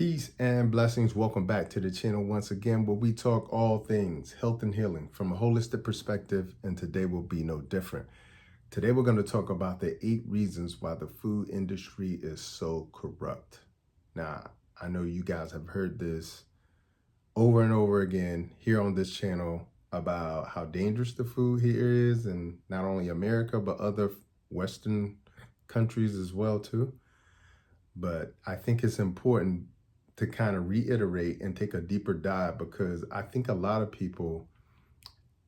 Peace and blessings. Welcome back to the channel once again, where we talk all things health and healing from a holistic perspective, and today will be no different. Today we're going to talk about the 8 reasons why the food industry is so corrupt. Now, I know you guys have heard this over and over again here on this channel about how dangerous the food here is, and not only America, but other Western countries as well too. But I think it's important to kind of reiterate and take a deeper dive, because I think a lot of people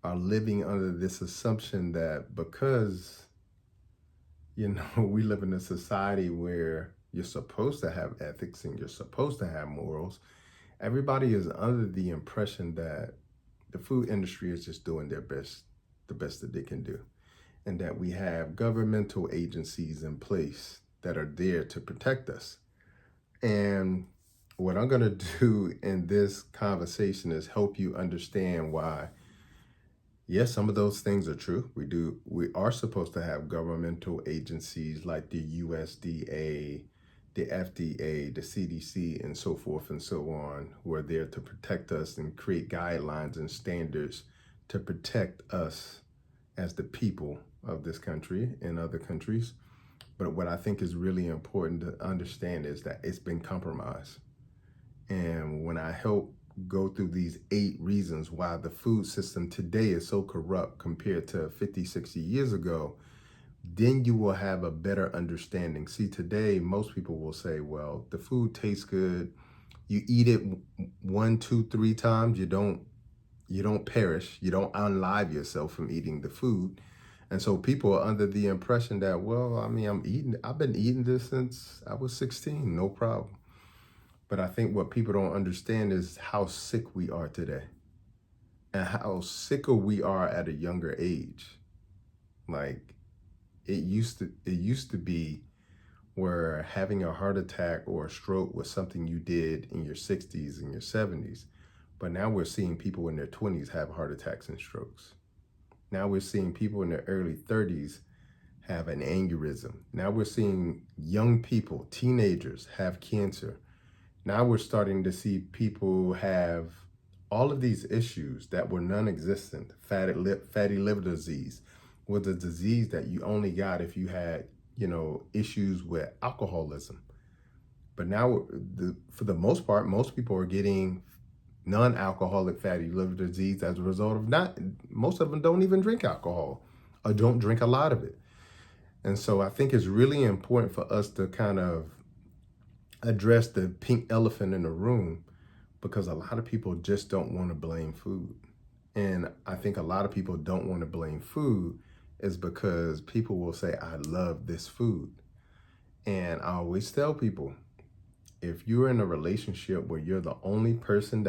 are living under this assumption that because, we live in a society where you're supposed to have ethics and you're supposed to have morals, everybody is under the impression that the food industry is just doing their best, the best that they can do, and that we have governmental agencies in place that are there to protect us. And what I'm going to do in this conversation is help you understand why, yes, some of those things are true. We are supposed to have governmental agencies like the USDA, the FDA, the CDC, and so forth and so on, who are there to protect us and create guidelines and standards to protect us as the people of this country and other countries. But what I think is really important to understand is that it's been compromised. And when I help go through these 8 reasons why the food system today is so corrupt compared to 50, 60 years ago, then you will have a better understanding. See, today, most people will say, well, the food tastes good. You eat it 1, 2, 3 times. You don't perish. You don't unlive yourself from eating the food. And so people are under the impression that, well, I've been eating this since I was 16, no problem. But I think what people don't understand is how sick we are today and how sicker we are at a younger age. Like it used to be where having a heart attack or a stroke was something you did in your 60s and your 70s. But now we're seeing people in their 20s have heart attacks and strokes. Now we're seeing people in their early 30s have an aneurysm. Now we're seeing young people, teenagers, have cancer. Now we're starting to see people have all of these issues that were non-existent. Fatty liver disease was a disease that you only got if you had, issues with alcoholism. But now, for the most part, most people are getting non-alcoholic fatty liver disease as a result of most of them don't even drink alcohol or don't drink a lot of it. And so I think it's really important for us to kind of address the pink elephant in the room, because a lot of people just don't want to blame food. And I think a lot of people don't want to blame food is because people will say, I love this food. And I always tell people, if you're in a relationship where you're the only person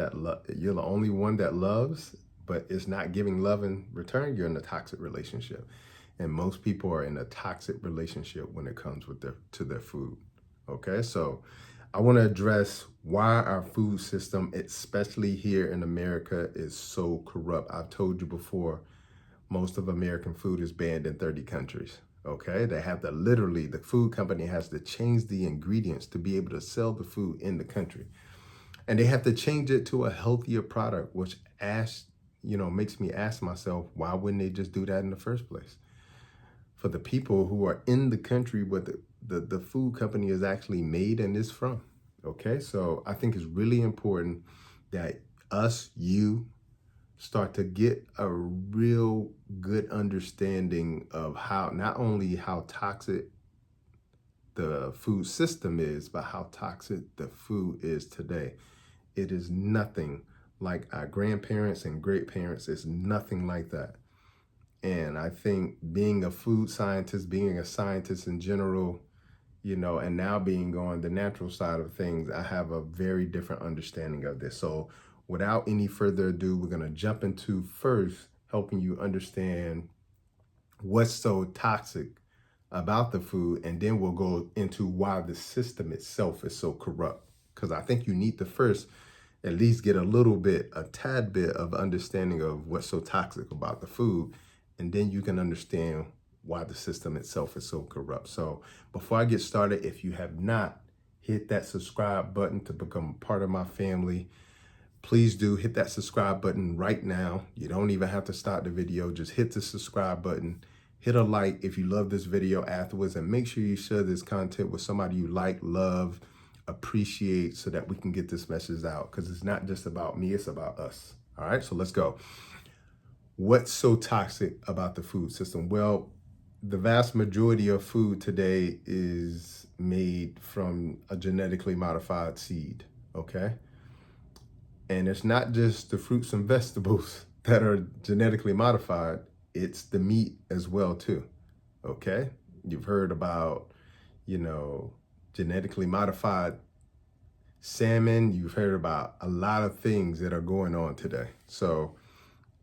you're the only one that loves, but it's not giving love in return, you're in a toxic relationship. And most people are in a toxic relationship when it comes to their food. Okay, so I want to address why our food system, especially here in America, is so corrupt. I've told you before, most of American food is banned in 30 countries. Okay, they have to the food company has to change the ingredients to be able to sell the food in the country. And they have to change it to a healthier product, which makes me ask myself, why wouldn't they just do that in the first place? For the people who are in the country where the food company is actually made and is from. Okay, so I think it's really important that you start to get a real good understanding of not only how toxic the food system is, but how toxic the food is today. It is nothing like our grandparents and great parents. It's nothing like that. And I think being a food scientist, being a scientist in general, and now being on the natural side of things, I have a very different understanding of this. So without any further ado, we're going to jump into first helping you understand what's so toxic about the food, and then we'll go into why the system itself is so corrupt. Because I think you need to first at least get a tad bit of understanding of what's so toxic about the food, and then you can understand why the system itself is so corrupt. So before I get started, if you have not hit that subscribe button to become part of my family. Please do hit that subscribe button right now. You don't even have to start the video. Just hit the subscribe button. Hit a like if you love this video afterwards, and make sure you share this content with somebody you like, love, appreciate, so that we can get this message out, because it's not just about me, it's about us. All right, so let's go. What's so toxic about the food system? Well, the vast majority of food today is made from a genetically modified seed, okay? And it's not just the fruits and vegetables that are genetically modified, it's the meat as well too, okay? You've heard about, genetically modified salmon. You've heard about a lot of things that are going on today. So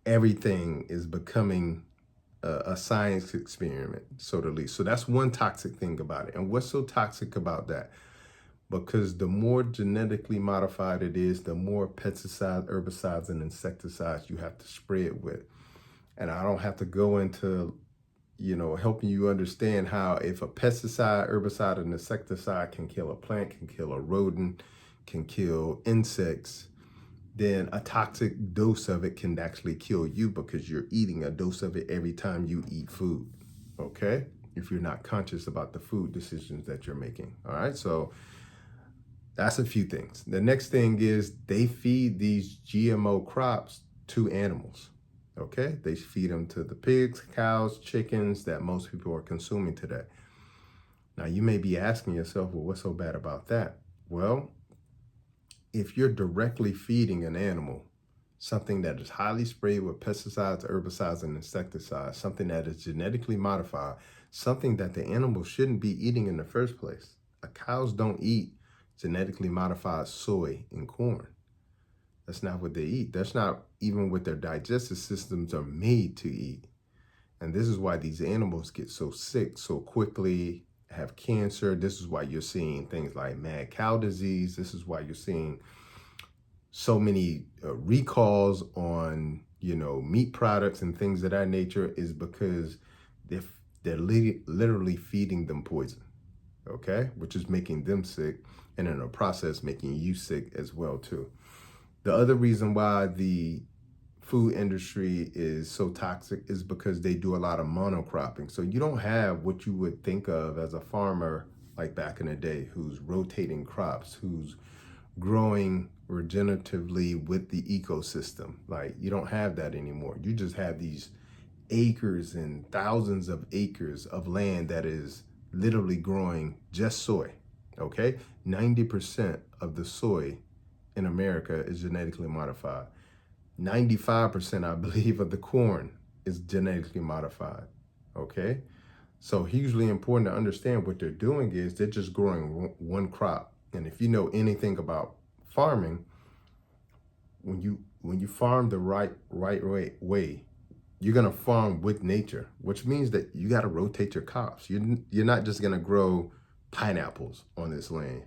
everything is becoming a science experiment, so to least. So that's one toxic thing about it. And what's so toxic about that? Because the more genetically modified it is, the more pesticides, herbicides, and insecticides you have to spray it with. And I don't have to go into, helping you understand how if a pesticide, herbicide, and insecticide can kill a plant, can kill a rodent, can kill insects, then a toxic dose of it can actually kill you, because you're eating a dose of it every time you eat food, okay? If you're not conscious about the food decisions that you're making, all right? So that's a few things. The next thing is they feed these GMO crops to animals, okay? They feed them to the pigs, cows, chickens that most people are consuming today. Now, you may be asking yourself, well, what's so bad about that? Well, if you're directly feeding an animal something that is highly sprayed with pesticides, herbicides, and insecticides, something that is genetically modified, something that the animal shouldn't be eating in the first place. Cows don't eat genetically modified soy and corn. That's not what they eat. That's not even what their digestive systems are made to eat. And this is why these animals get so sick so quickly, have cancer. This is why you're seeing things like mad cow disease. This is why you're seeing so many recalls on, meat products and things of that nature, is because they're literally feeding them poison, okay? Which is making them sick, and in the process making you sick as well too. The other reason why the food industry is so toxic is because they do a lot of monocropping. So you don't have what you would think of as a farmer like back in the day, who's rotating crops, who's growing regeneratively with the ecosystem. Like, you don't have that anymore. You just have these acres and thousands of acres of land that is literally growing just soy, okay? 90% of the soy in America is genetically modified. 95%, I believe, of the corn is genetically modified, okay? So hugely important to understand what they're doing is they're just growing one crop. And if you know anything about farming, when you farm the right way, you're gonna farm with nature, which means that you gotta rotate your crops. You're not just gonna grow pineapples on this land.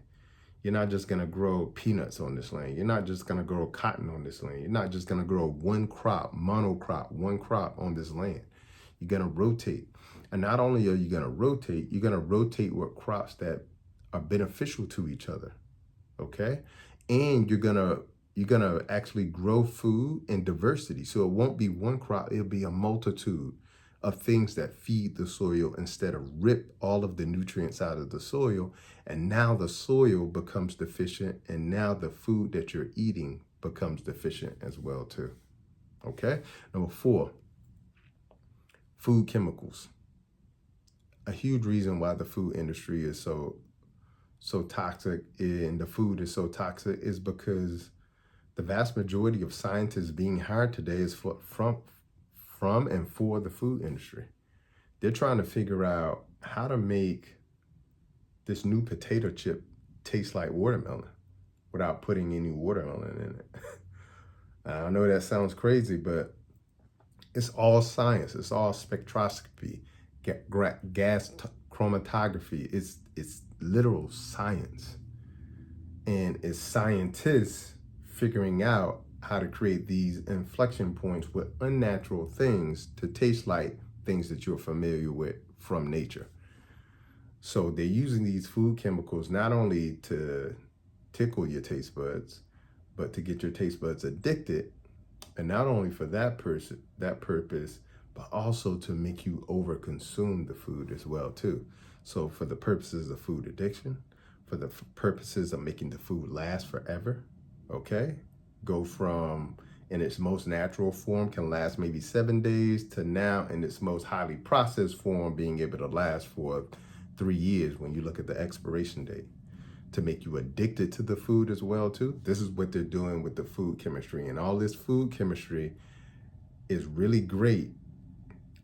You're not just gonna grow peanuts on this land. You're not just gonna grow cotton on this land. You're not just gonna grow one crop, monocrop, one crop on this land. You're gonna rotate. And not only are you gonna rotate, you're gonna rotate with crops that are beneficial to each other, okay? And you're gonna actually grow food in diversity. So it won't be one crop, it'll be a multitude of things that feed the soil, instead of rip all of the nutrients out of the soil. And now the soil becomes deficient, and now the food that you're eating becomes deficient as well too, okay? Number 4, food chemicals. A huge reason why the food industry is so toxic and the food is so toxic is because the vast majority of scientists being hired today is from and for the food industry. They're trying to figure out how to make this new potato chip taste like watermelon without putting any watermelon in it. I know that sounds crazy, but it's all science. It's all spectroscopy, gas chromatography. It's literal science. And it's scientists figuring out how to create these inflection points with unnatural things to taste like things that you're familiar with from nature. So they're using these food chemicals not only to tickle your taste buds, but to get your taste buds addicted. And not only for that purpose, but also to make you overconsume the food as well too. So for the purposes of food addiction, for the purposes of making the food last forever, okay? Go from in its most natural form can last maybe 7 days to now in its most highly processed form being able to last for 3 years when you look at the expiration date to make you addicted to the food as well too. This is what they're doing with the food chemistry, and all this food chemistry is really great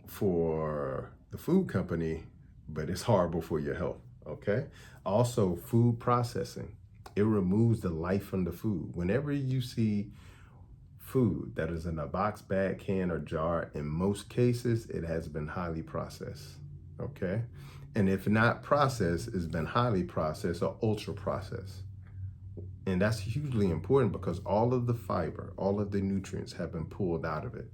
for the food company, but it's horrible for your health. Okay. Also, food processing, it removes the life from the food. Whenever you see food that is in a box, bag, can, or jar, in most cases it has been highly processed. Okay. And if not processed, it's been highly processed or ultra processed. And that's hugely important because all of the fiber, all of the nutrients have been pulled out of it.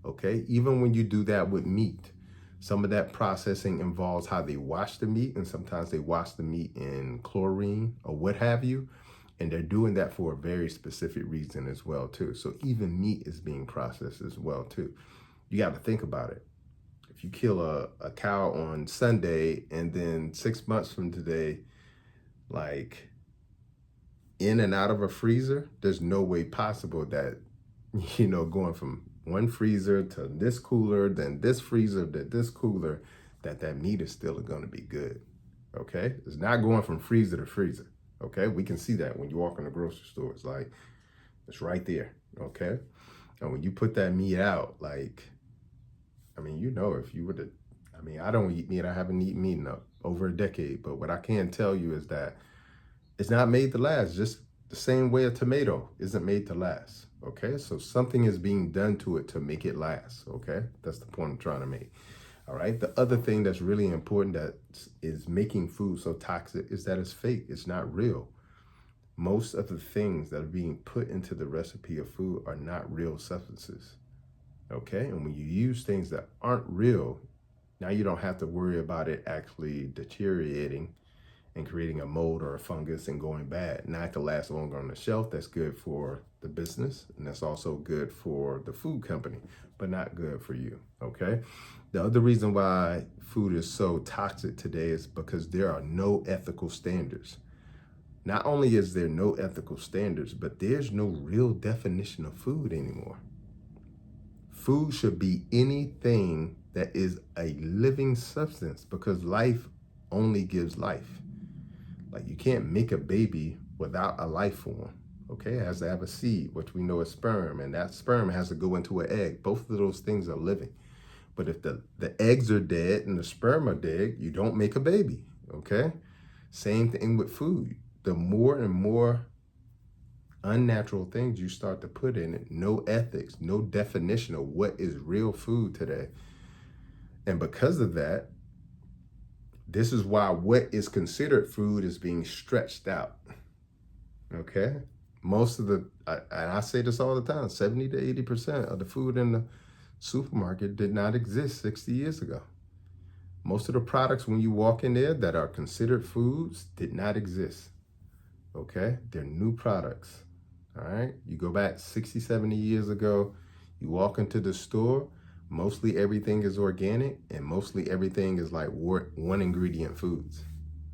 Okay. Even when you do that with meat, some of that processing involves how they wash the meat, and sometimes they wash the meat in chlorine or what have you. And they're doing that for a very specific reason as well too. So even meat is being processed as well too. You got to think about it. If you kill a cow on Sunday and then 6 months from today, like in and out of a freezer, there's no way possible that, going from one freezer to this cooler, then this freezer to this cooler, that meat is still going to be good. Okay. It's not going from freezer to freezer. Okay. We can see that when you walk in the grocery store. It's like, it's right there. Okay. And when you put that meat out, like, if you were to, I don't eat meat. I haven't eaten meat in over a decade. But what I can tell you is that it's not made to last, just the same way a tomato isn't made to last. Okay. So something is being done to it to make it last. Okay. That's the point I'm trying to make. All right. The other thing that's really important that is making food so toxic is that it's fake. It's not real. Most of the things that are being put into the recipe of food are not real substances. Okay. And when you use things that aren't real, now you don't have to worry about it actually deteriorating and creating a mold or a fungus and going bad. Now it can last longer on the shelf. That's good for the business, and that's also good for the food company, but not good for you. Okay. The other reason why food is so toxic today is because there are no ethical standards. Not only is there no ethical standards, but there's no real definition of food anymore. Food should be anything that is a living substance because life only gives life. Like you can't make a baby without a life form. Okay, it has to have a seed, which we know is sperm, and that sperm has to go into an egg. Both of those things are living. But if the eggs are dead and the sperm are dead, you don't make a baby. Okay, same thing with food. The more and more unnatural things you start to put in it, no ethics, no definition of what is real food today. And because of that, this is why what is considered food is being stretched out. Okay. Most of and I say this all the time, 70 to 80% of the food in the supermarket did not exist 60 years ago. Most of the products when you walk in there that are considered foods did not exist. Okay. They're new products. All right. You go back 60, 70 years ago, you walk into the store, mostly everything is organic and mostly everything is like one ingredient foods.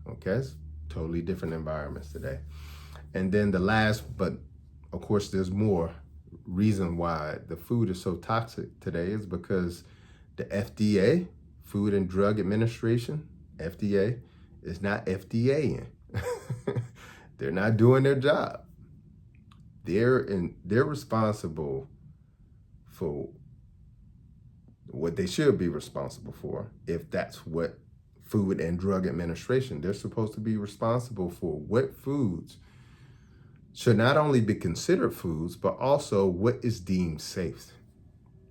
Okay. It's totally different environments today. And then the last, but of course there's more reason why the food is so toxic today is because the FDA, Food and Drug Administration, FDA, is not FDAing. They're not doing their job. They're responsible for what they should be responsible for. If that's what Food and Drug Administration, they're supposed to be responsible for what foods should not only be considered foods, but also what is deemed safe.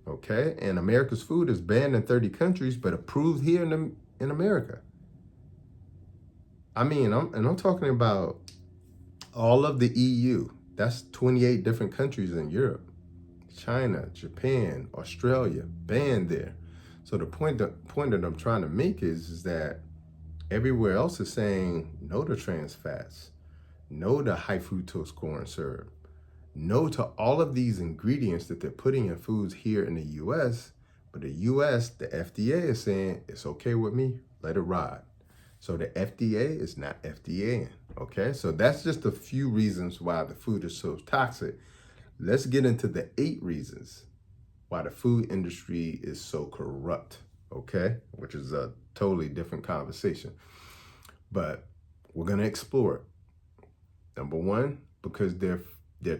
Okay. And America's food is banned in 30 countries, but approved here in America. I'm talking about all of the EU. That's 28 different countries in Europe, China, Japan, Australia, banned there. So the point that I'm trying to make is that Everywhere else is saying no to trans fats, no to high fructose corn syrup, no to all of these ingredients that they're putting in foods here in the US. But the US, the FDA is saying it's okay with me, let it ride. So the FDA is not FDAing. Okay, so that's just a few reasons why the food is so toxic. Let's get into the 8 reasons why the food industry is so corrupt. Okay, which is a totally different conversation, but we're gonna explore it. Number one, because their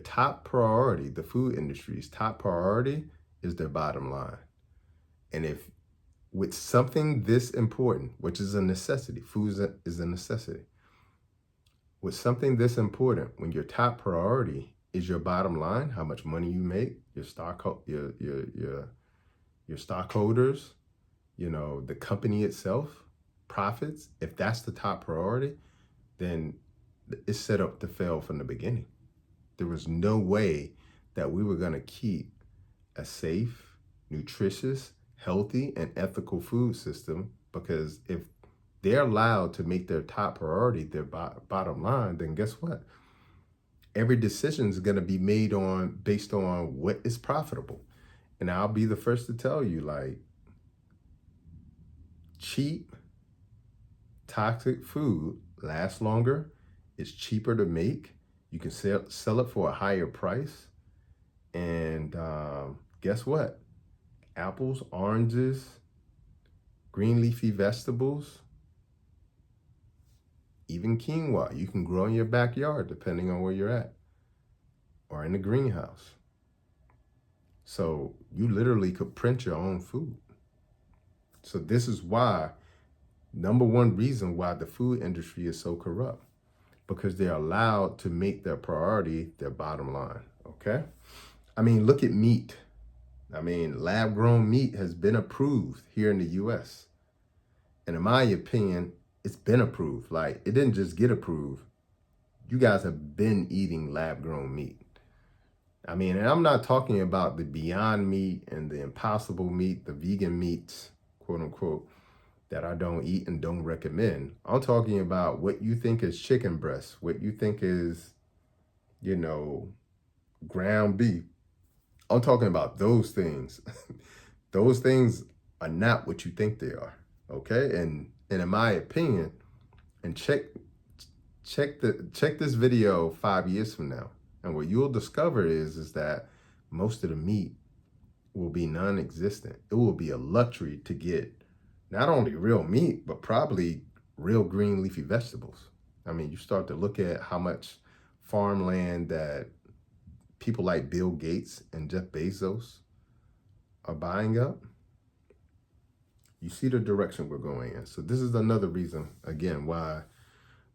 top priority, the food industry's top priority, is their bottom line. And if with something this important, which is a necessity, food is a necessity. With something this important, when your top priority is your bottom line, how much money you make, your stockholders, the company itself, profits, if that's the top priority, then it's set up to fail from the beginning. There was no way that we were going to keep a safe, nutritious, healthy, and ethical food system, because if they're allowed to make their top priority their bottom line, then guess what? Every decision is going to be made based on what is profitable. And I'll be the first to tell you, like, cheap, toxic food lasts longer. It's cheaper to make. You can sell it for a higher price. And guess what? Apples, oranges, green leafy vegetables, even quinoa, you can grow in your backyard depending on where you're at, or in the greenhouse. So you literally could print your own food. So this is why, number one reason why the food industry is so corrupt, because they're allowed to make their priority their bottom line. Okay. I mean, look at meat. I mean, lab grown meat has been approved here in the US. And in my opinion, it's been approved. Like, it didn't just get approved. You guys have been eating lab grown meat. I mean, and I'm not talking about the Beyond Meat and the Impossible Meat, the vegan meats, quote unquote, that I don't eat and don't recommend. I'm talking about what you think is chicken breast, what you think is, ground beef. I'm talking about those things. Those things are not what you think they are. Okay? And in my opinion, and check this video 5 years from now, and what you'll discover is that most of the meat will be non-existent. It will be a luxury to get not only real meat, but probably real green leafy vegetables. I mean, you start to look at how much farmland that people like Bill Gates and Jeff Bezos are buying up. You see the direction we're going in. So this is another reason, again, why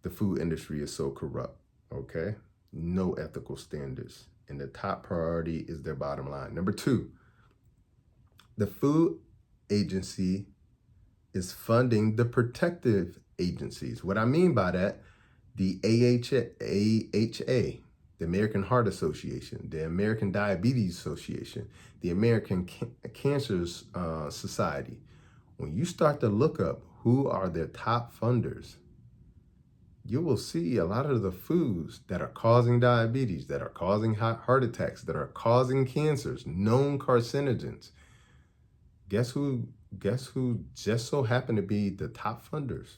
the food industry is so corrupt. Okay? No ethical standards. And the top priority is their bottom line. Number two, the food agency is funding the protective agencies. What I mean by that, the AHA, the American Heart Association, the American Diabetes Association, the American Cancer Society. When you start to look up who are their top funders, you will see a lot of the foods that are causing diabetes, that are causing heart attacks, that are causing cancers, known carcinogens. Guess who just so happened to be the top funders?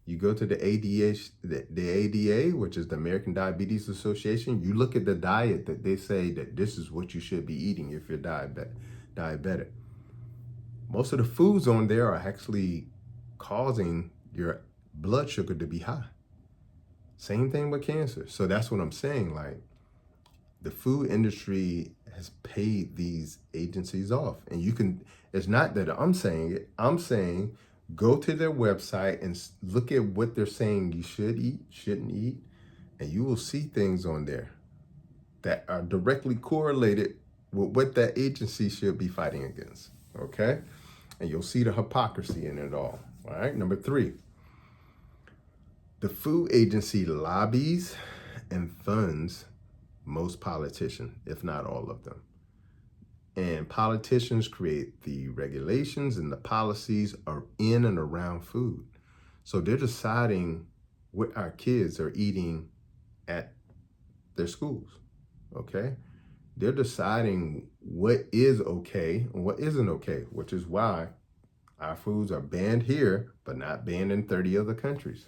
You go to the ADA, which is the American Diabetes Association. You look at the diet that they say that this is what you should be eating if you're diabetic. Most of the foods on there are actually causing your blood sugar to be high. Same thing with cancer. So that's what I'm saying. Like, the food industry has paid these agencies off. And it's not that I'm saying it. I'm saying go to their website and look at what they're saying you should eat, shouldn't eat. And you will see things on there that are directly correlated with what that agency should be fighting against. Okay? And you'll see the hypocrisy in it all. All right? Number three, the food agency lobbies and funds most politicians, if not all of them. And politicians create the regulations and the policies are in and around food. So they're deciding what our kids are eating at their schools, okay? They're deciding what is okay and what isn't okay, which is why our foods are banned here, but not banned in 30 other countries.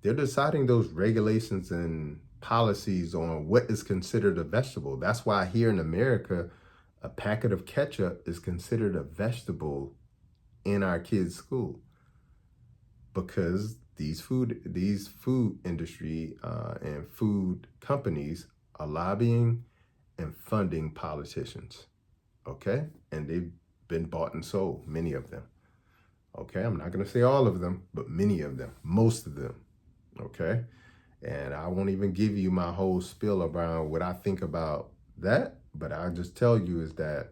They're deciding those regulations and policies on what is considered a vegetable. That's why here in America, a packet of ketchup is considered a vegetable in our kids' school, because these food industry and food companies are lobbying and funding politicians, okay? And they've been bought and sold, many of them, okay? I'm not gonna say all of them, but many of them, most of them, okay? And I won't even give you my whole spiel around what I think about that, but I'll just tell you is that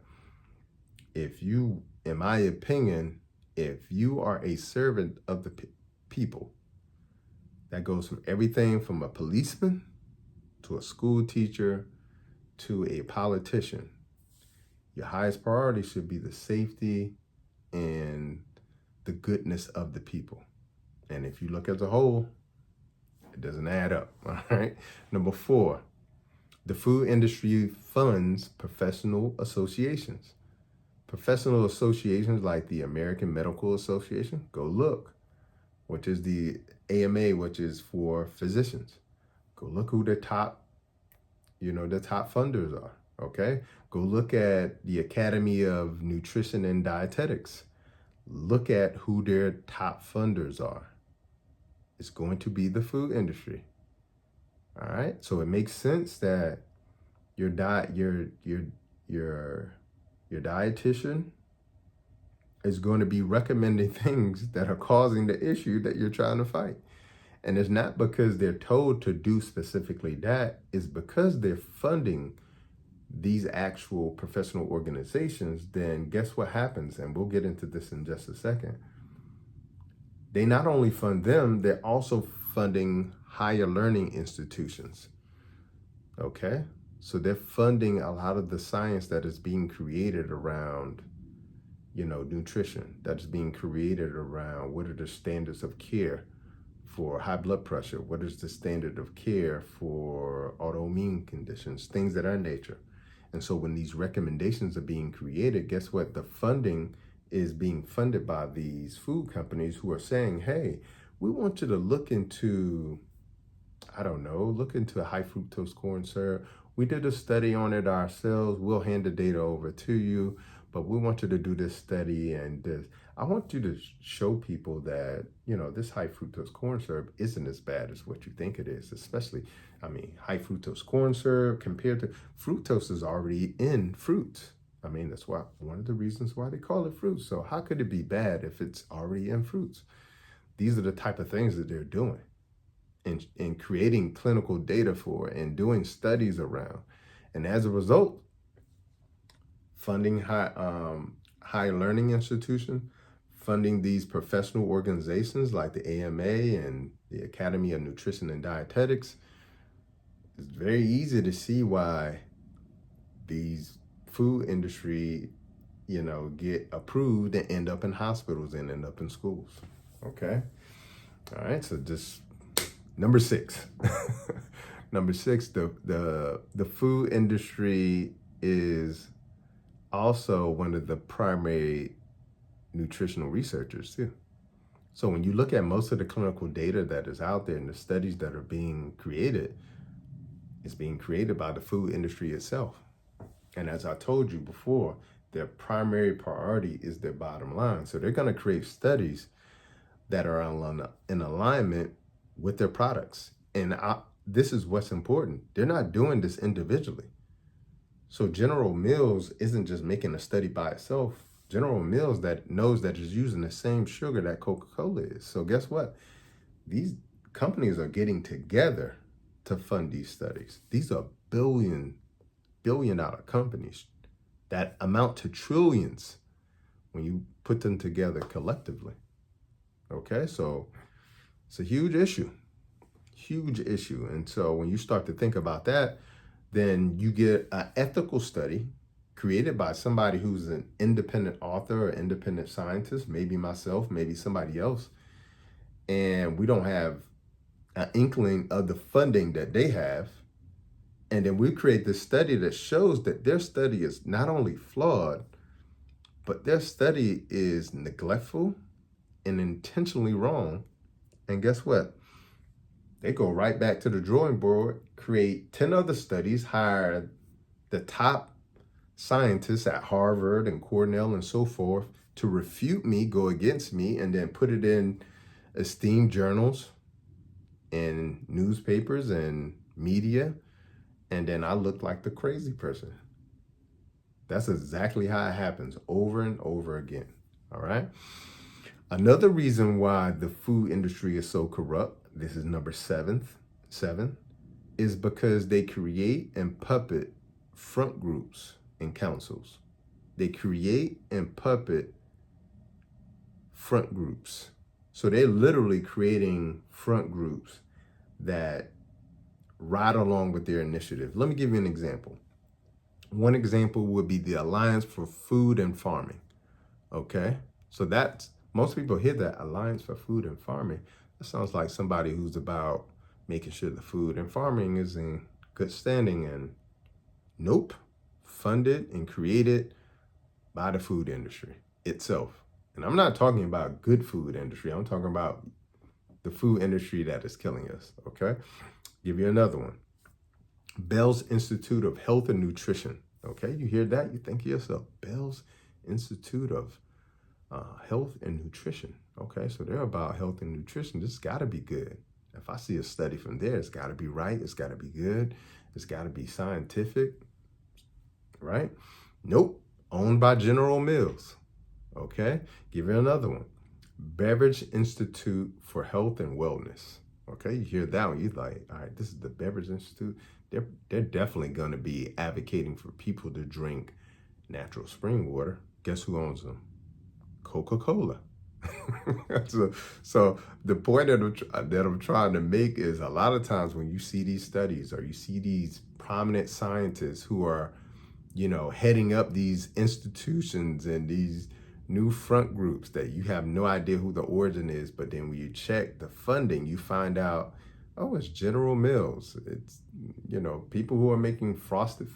if you, in my opinion, if you are a servant of the people, that goes from everything from a policeman to a school teacher to a politician, your highest priority should be the safety and the goodness of the people. And if you look as a whole, it doesn't add up, all right? Number 4, the food industry funds professional associations. Professional associations like the American Medical Association, go look, which is the AMA, which is for physicians. Go look who the top funders are, okay? Go look at the Academy of Nutrition and Dietetics. Look at who their top funders are. It's going to be the food industry. All right? So it makes sense that your dietitian is going to be recommending things that are causing the issue that you're trying to fight. And it's not because they're told to do specifically that, it's because they're funding these actual professional organizations. Then guess what happens? And we'll get into this in just a second. They not only fund them, they're also funding higher learning institutions. Okay? So they're funding a lot of the science that is being created around, nutrition, that is being created around what are the standards of care for high blood pressure, what is the standard of care for autoimmune conditions, things that are nature. And so when these recommendations are being created, guess what? The funding is being funded by these food companies who are saying, hey, we want you to look into high fructose corn syrup. We did a study on it ourselves. We'll hand the data over to you, but we want you to do this study and this. I want you to show people that, this high fructose corn syrup isn't as bad as what you think it is, especially, high fructose corn syrup compared to fructose is already in fruits. That's one of the reasons why they call it fruit. So how could it be bad if it's already in fruits? These are the type of things that they're doing and creating clinical data for and doing studies around. And as a result, funding high learning institutions, funding these professional organizations like the AMA and the Academy of Nutrition and Dietetics. It's very easy to see why these food industry, get approved and end up in hospitals and end up in schools. Okay. All right. So just number 6. Number 6, the food industry is also one of the primary nutritional researchers too. So when you look at most of the clinical data that is out there and the studies that are being created, it's being created by the food industry itself. And as I told you before, their primary priority is their bottom line. So they're going to create studies that are in alignment with their products. And this is what's important. They're not doing this individually. So General Mills isn't just making a study by itself. General Mills that knows that it's using the same sugar that Coca-Cola is. So guess what? These companies are getting together to fund these studies. These are billion-dollar companies that amount to trillions when you put them together collectively. Okay, so it's a huge issue. And so when you start to think about that, then you get an ethical study created by somebody who's an independent author or independent scientist, maybe myself, maybe somebody else, and we don't have an inkling of the funding that they have. And then we create this study that shows that their study is not only flawed, but their study is neglectful and intentionally wrong. And guess what? They go right back to the drawing board, create 10 other studies, hire the top scientists at Harvard and Cornell and so forth to refute me, go against me, and then put it in esteemed journals and newspapers and media. And then I look like the crazy person. That's exactly how it happens over and over again. All right. Another reason why the food industry is so corrupt, this is number seven, is because they create and puppet front groups and councils. They create and puppet front groups. So they're literally creating front groups that ride along with their initiative. Let me give you an example. One example would be the Alliance for Food and Farming. Okay, so that's, most people hear that Alliance for Food and Farming. That sounds like somebody who's about making sure the food and farming is in good standing. And nope, funded and created by the food industry itself. And I'm not talking about good food industry. I'm talking about the food industry that is killing us. Okay, give you another one. Bell's Institute of Health and Nutrition. Okay, you hear that, you think to yourself, Bell's Institute of Health and Nutrition. Okay, so they're about health and nutrition. This has got to be good. If I see a study from there, it's got to be right. It's got to be good. It's got to be scientific, right? Nope, owned by General Mills. Okay, give you another one. Beverage Institute for Health and Wellness. Okay, you hear that one, you're like, all right, this is the Beverage Institute. They're definitely going to be advocating for people to drink natural spring water. Guess who owns them? Coca-Cola. So the point that I'm trying to make is, a lot of times when you see these studies or you see these prominent scientists who are, heading up these institutions and these new front groups that you have no idea who the origin is, but then when you check the funding, you find out, oh, it's General Mills. It's, people who are making Frosted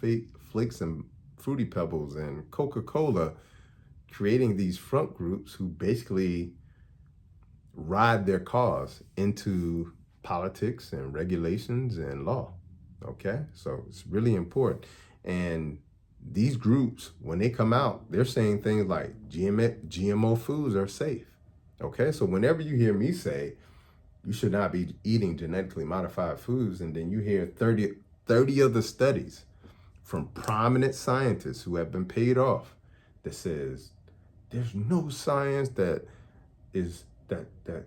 Flakes and Fruity Pebbles and Coca-Cola, creating these front groups who basically ride their cause into politics and regulations and law. Okay, so it's really important. And these groups, when they come out, they're saying things like GMO foods are safe. Okay, so whenever you hear me say you should not be eating genetically modified foods, and then you hear 30 other studies from prominent scientists who have been paid off that says there's no science that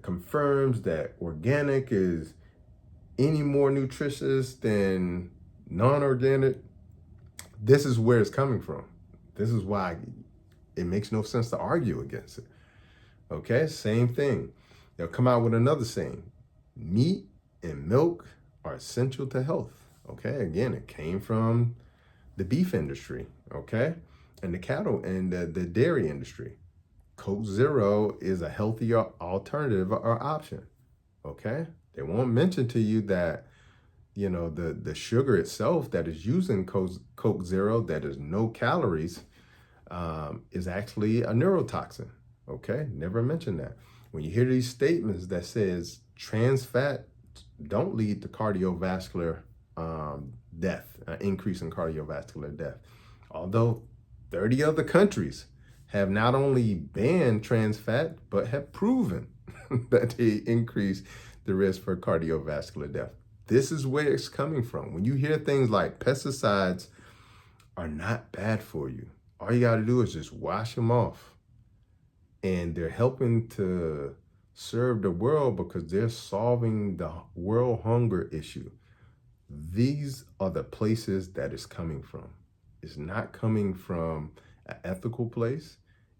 confirms that organic is any more nutritious than non-organic, this is where it's coming from. This is why it makes no sense to argue against it. Okay, same thing. They'll come out with another saying, meat and milk are essential to health. Okay, again, it came from the beef industry, okay, and the cattle and the dairy industry. Coke Zero is a healthier alternative or option, okay? They won't mention to you that, the sugar itself that is used in Coke Zero, that is no calories, is actually a neurotoxin, okay? Never mention that. When you hear these statements that says trans fat don't lead to cardiovascular death, an increase in cardiovascular death, although 30 other countries have not only banned trans fat, but have proven that they increase the risk for cardiovascular death. This is where it's coming from. When you hear things like pesticides are not bad for you, all you got to do is just wash them off. And they're helping to serve the world because they're solving the world hunger issue. These are the places that it's coming from. It's not coming from an ethical place.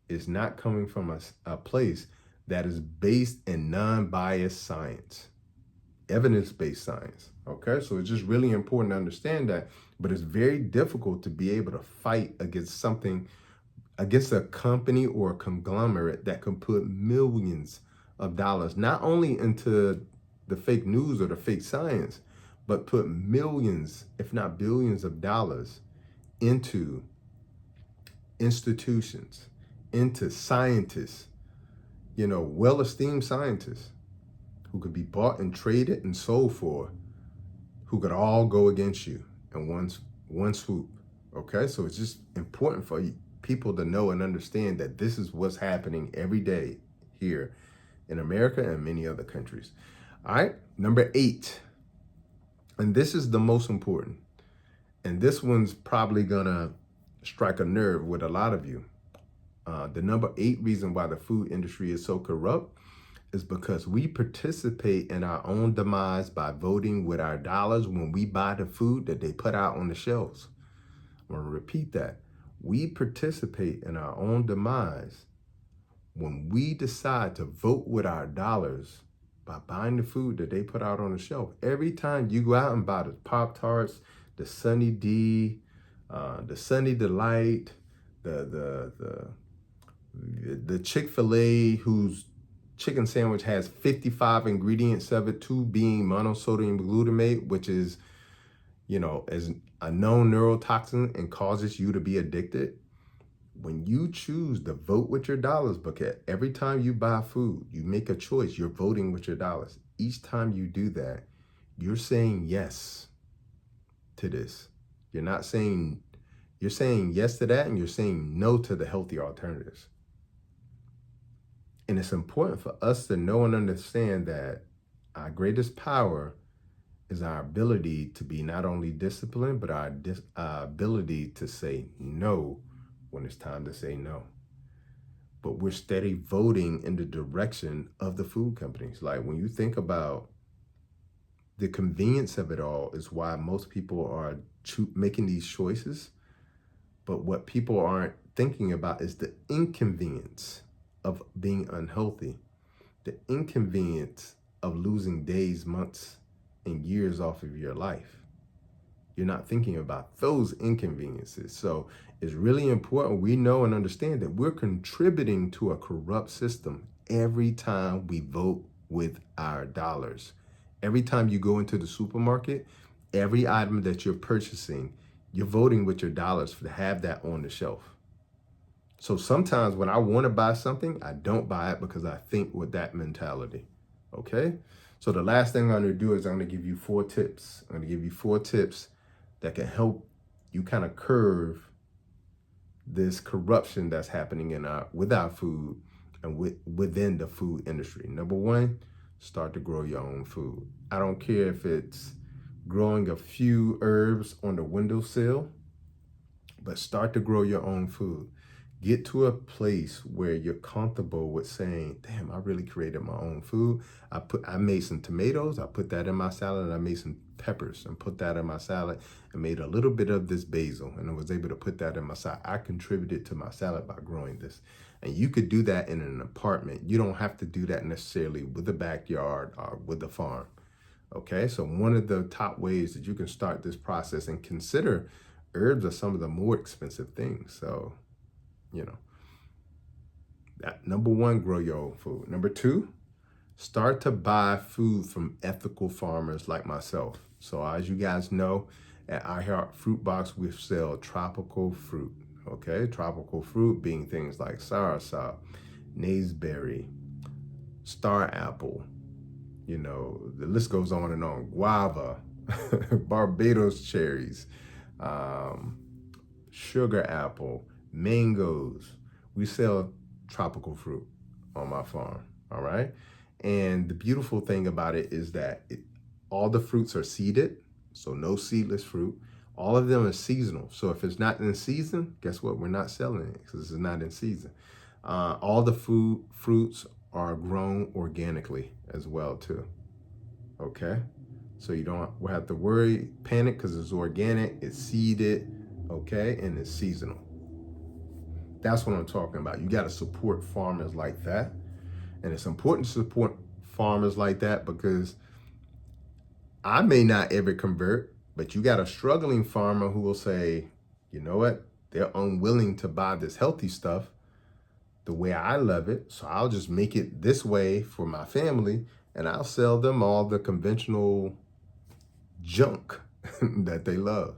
It's not coming from a place that is based in non-biased science. evidence-based science. Okay, so it's just really important to understand that, but it's very difficult to be able to fight against something, against a company or a conglomerate that can put millions of dollars not only into the fake news or the fake science, but put millions, if not billions of dollars into institutions, into scientists, well-esteemed scientists who could be bought and traded and sold for, who could all go against you in one swoop. Okay, so it's just important for people to know and understand that this is what's happening every day here in America and many other countries. All right, number 8, and this is the most important, and this one's probably gonna strike a nerve with a lot of you. The number 8 reason why the food industry is so corrupt is because we participate in our own demise by voting with our dollars when we buy the food that they put out on the shelves. I'm going to repeat that. We participate in our own demise when we decide to vote with our dollars by buying the food that they put out on the shelf. Every time you go out and buy the Pop-Tarts, the Sunny D, the Sunny Delight, the Chick-fil-A, whose chicken sandwich has 55 ingredients of it, 2 being monosodium glutamate, which is, is a known neurotoxin and causes you to be addicted. When you choose to vote with your dollars, because every time you buy food, you make a choice, you're voting with your dollars. Each time you do that, you're saying yes to this. You're saying yes to that, and you're saying no to the healthy alternatives. And it's important for us to know and understand that our greatest power is our ability to be not only disciplined, but our ability to say no when it's time to say no. But we're steady voting in the direction of the food companies. Like, when you think about the convenience of it all is why most people are making these choices. But what people aren't thinking about is the inconvenience of being unhealthy, the inconvenience of losing days, months, and years off of your life. You're not thinking about those inconveniences. So it's really important we know and understand that we're contributing to a corrupt system every time we vote with our dollars. Every time you go into the supermarket, every item that you're purchasing, you're voting with your dollars to have that on the shelf. So sometimes when I want to buy something, I don't buy it because I think with that mentality. Okay? So the last thing I'm going to do is I'm going to give you 4 tips. I'm going to give you 4 tips that can help you kind of curve this corruption that's happening with our food and within the food industry. Number 1, start to grow your own food. I don't care if it's growing a few herbs on the windowsill, but start to grow your own food. Get to a place where you're comfortable with saying, damn, I really created my own food. I made some tomatoes, I put that in my salad, and I made some peppers and put that in my salad and made a little bit of this basil, and I was able to put that in my salad. I contributed to my salad by growing this. And you could do that in an apartment. You don't have to do that necessarily with a backyard or with a farm. Okay, so one of the top ways that you can start this process, and consider herbs are some of the more expensive things. So, that number 1, grow your own food. Number 2, start to buy food from ethical farmers like myself. So as you guys know, at iHeart Fruit Box, we sell tropical fruit. Okay, tropical fruit being things like soursop, naseberry, star apple, the list goes on and on. Guava, Barbados cherries, sugar apple, mangoes. We sell tropical fruit on my farm, all right? And the beautiful thing about it is that all the fruits are seeded, so no seedless fruit. All of them are seasonal. So if it's not in season, guess what? We're not selling it because it's not in season. All the fruits are grown organically as well too, okay? So you don't have to panic because it's organic, it's seeded, okay? And it's seasonal. That's what I'm talking about. You got to support farmers like that. And it's important to support farmers like that because I may not ever convert, but you got a struggling farmer who will say, you know what? They're unwilling to buy this healthy stuff the way I love it. So I'll just make it this way for my family and I'll sell them all the conventional junk that they love.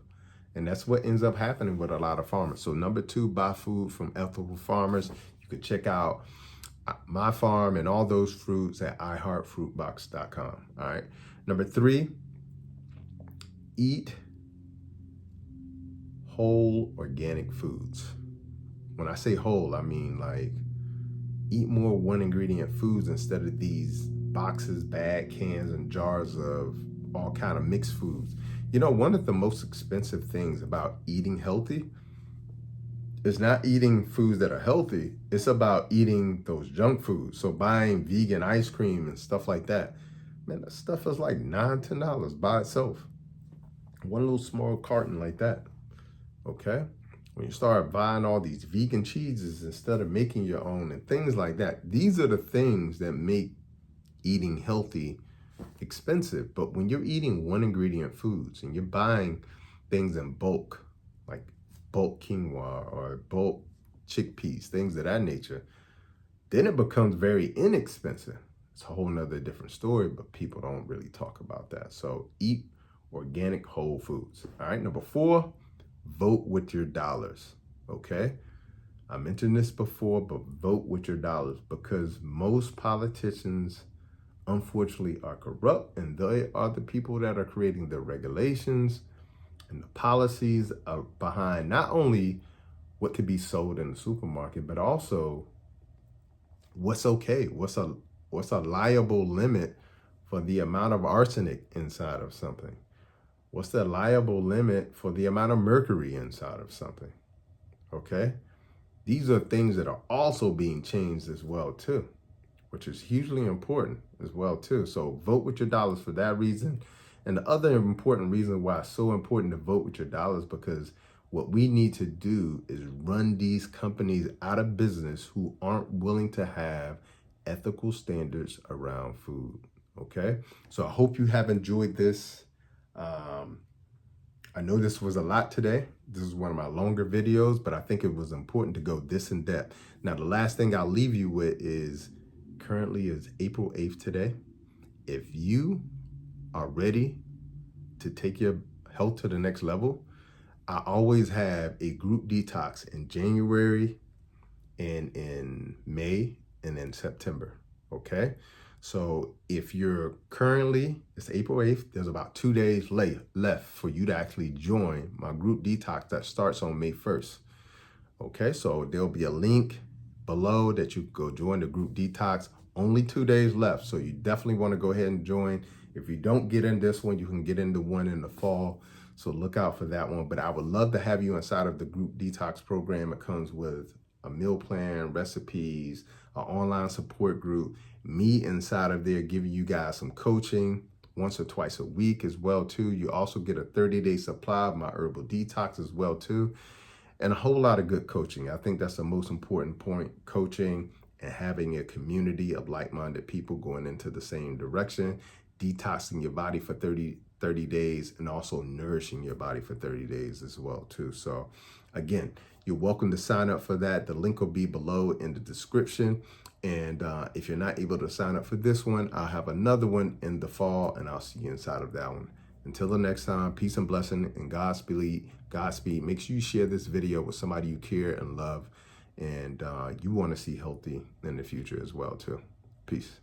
And that's what ends up happening with a lot of farmers. So number two, buy food from ethical farmers. You could check out my farm and all those fruits at iHeartFruitBox.com. All right. Number three, eat whole organic foods. When I say whole, I mean like eat more one ingredient foods instead of these boxes, bag, cans, and jars of all kind of mixed foods. You know, one of the most expensive things about eating healthy is not eating foods that are healthy. It's about eating those junk foods. So buying vegan ice cream and stuff like that. Man, that stuff is like $9, $10 by itself. One little small carton like that. Okay? When you start buying all these vegan cheeses instead of making your own and things like that, these are the things that make eating healthy expensive. But when you're eating one ingredient foods and you're buying things in bulk, like bulk quinoa or bulk chickpeas, things of that nature, then it becomes very inexpensive. It's a whole nother different story, but people don't really talk about that. So eat organic whole foods. All right. Number four, vote with your dollars. Okay. I mentioned this before, but vote with your dollars because most politicians, unfortunately, are corrupt, and they are the people that are creating the regulations and the policies behind not only what could be sold in the supermarket, but also what's okay, what's a liable limit for the amount of arsenic inside of something. What's the liable limit for the amount of mercury inside of something? Okay? These are things that are also being changed as well too, which is hugely important as well too. So vote with your dollars for that reason. And the other important reason why it's so important to vote with your dollars, because what we need to do is run these companies out of business who aren't willing to have ethical standards around food. Okay? So I hope you have enjoyed this. I know this was a lot today. This is one of my longer videos, but I think it was important to go this in depth. Now, the last thing I'll leave you with is currently is April 8th today. If you are ready to take your health to the next level, I always have a group detox in January and in May and in September. Okay. So if you're currently, it's April 8th, there's about 2 days left for you to actually join my group detox that starts on May 1st. Okay, so there'll be a link below that you go join the group detox. Only 2 days left, so you definitely want to go ahead and join. If you don't get in this one, you can get into one in the fall. So look out for that one. But I would love to have you inside of the group detox program. It comes with a meal plan, recipes, an online support group, me inside of there giving you guys some coaching once or twice a week as well too. You also get a 30-day supply of my herbal detox as well too, and a whole lot of good coaching. I think that's the most important point, coaching and having a community of like-minded people going into the same direction, detoxing your body for 30 days and also nourishing your body for 30 days as well too. So again, you're welcome to sign up for that. The link will be below in the description. And if you're not able to sign up for this one, I'll have another one in the fall and I'll see you inside of that one. Until the next time, peace and blessing and Godspeed. Godspeed. Make sure you share this video with somebody you care and love and you want to see healthy in the future as well too. Peace.